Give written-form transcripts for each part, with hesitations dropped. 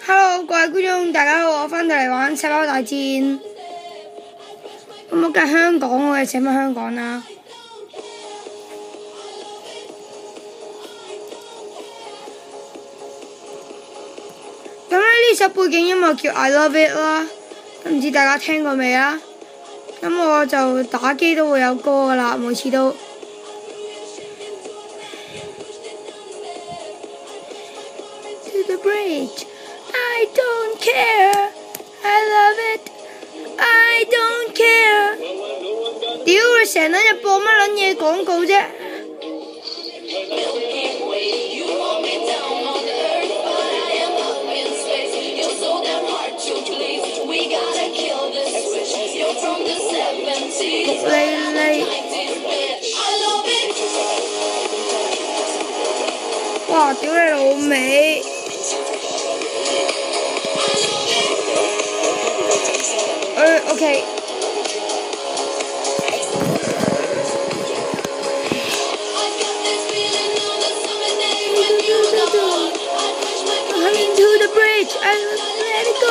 Hello，各位觀眾，大家好，我翻到嚟玩《細胞大戰》。咁我梗係香港，我哋寫乜香港啦？咁呢首背景音樂叫《I Love It》啦，唔知大家聽過未啊？咁我就打機都會有歌噶啦，每次都。To the bridge, I don't care, I love it, I don't care。屌你成撚日播乜撚嘢廣告啫？哇！屌你老味！OK。Coming to the bridge, I let it go.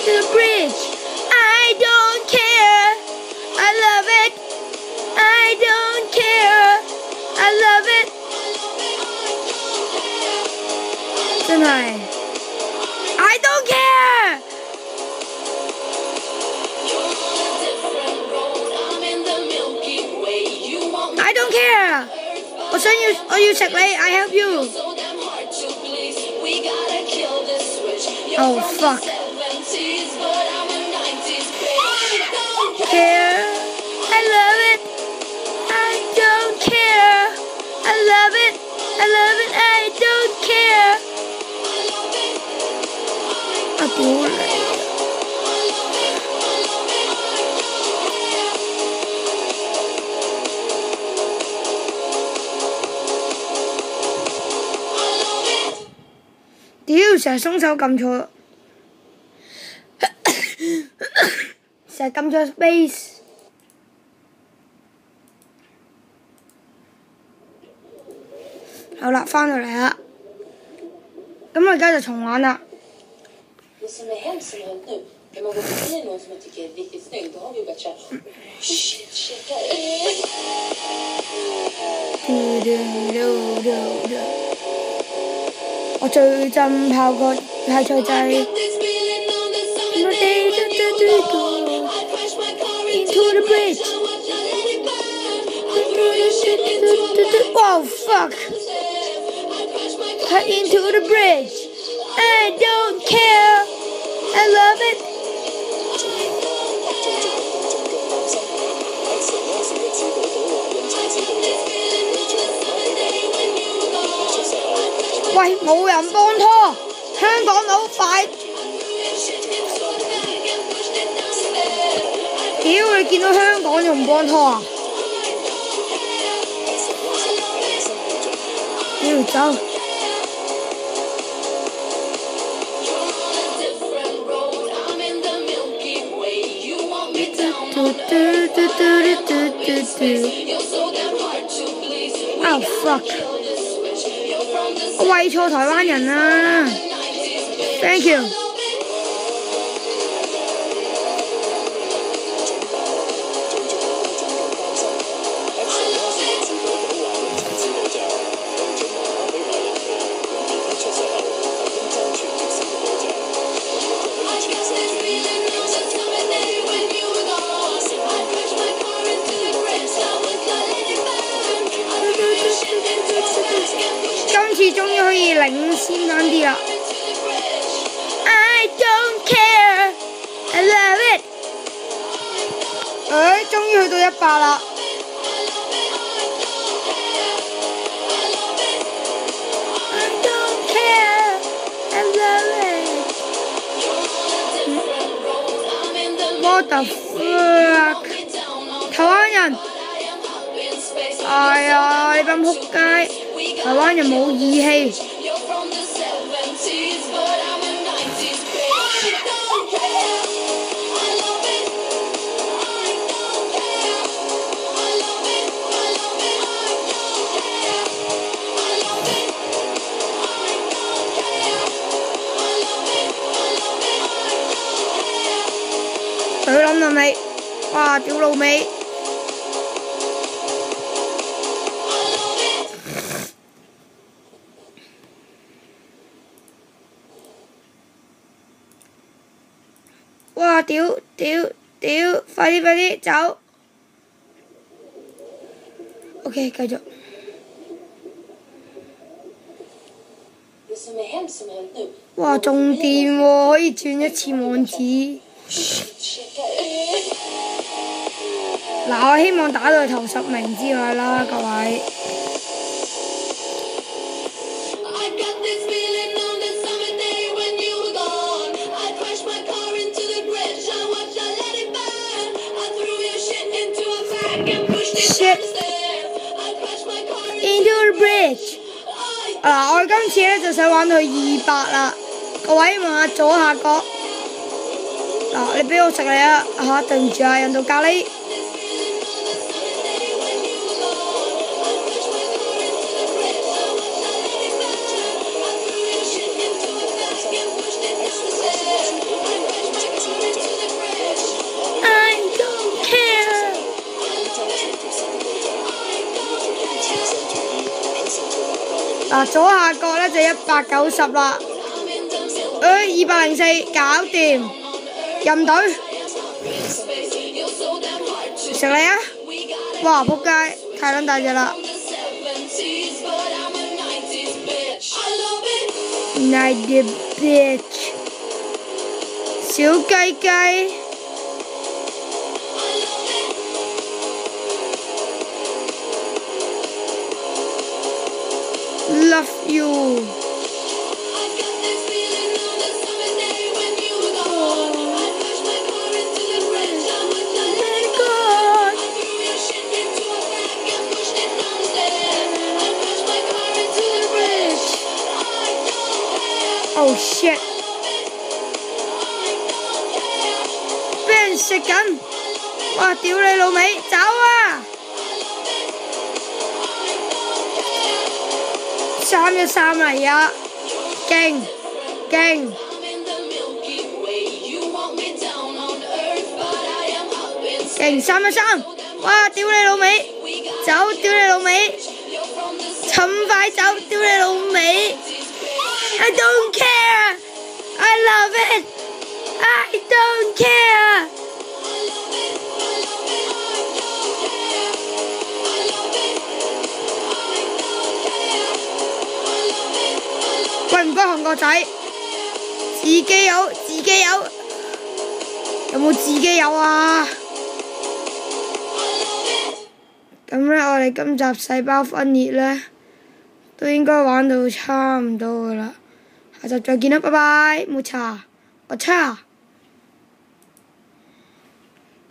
To the bridge, I don't care. I love it. I don't care. I love it. 真係 I don't care。I don't care。我要食你 I help you。Oh fuck。Care。I love it。I don't care。I love it。I love it。I don't care。啊屌你！屌，成日鬆手撳錯，成日撳錯 space。好啦，翻到嚟啦，咁我而家就重玩啦。Som är hemskt som hänt nu. Kan man gå förbi någon som jag tycker är riktigt snygg, då har vi börjat köra. Shit, 我最憎炮個派菜仔。Into the bridge. Wow, fuck. Cut into the bridge. I don't care. I love it. 喂，冇人幫拖，香港佬快！屌，你見到香港就唔幫拖啊？屌，走！Oh fuck！ 我喂錯台灣人啦 ，thank you。今次終於可以領先返啲啦。I don't care, I love it。終於去到100啦。I don't care, I love it。What the fuck？ 台灣人，哎呀，你班仆街！台灣人冇義氣。哇！屌老味！哇！屌！快啲走 ！OK， 繼續。哇！仲掂喎，可以轉一次網址。嗱，我希望打到頭10名之外啦，各位。Shit into the bridge。嗱，我今次咧就想玩到200啦，各位望下左下角。嗱，你俾我食你啊！嚇，對唔住啊，人道咖喱。嗱，左下角咧就190啦，204搞掂，入隊，食你啊！哇，仆街，太撚大隻啦 ！Night the bitch， 小雞雞。Love you。Oh shit！ 俾人食緊，哇！屌你老味，走啊！313啊而家，勁！勁313，哇！屌你老味，走！屌你老味，趁快走！屌你老味 ！I don't care. I love it. I don't care. 喂，唔該韓國仔，自己有，有冇自己有啊？咁呢，我哋今集細胞分裂呢，都應該玩到差唔多噶啦。下集再見啦，拜拜，冇茶，我差。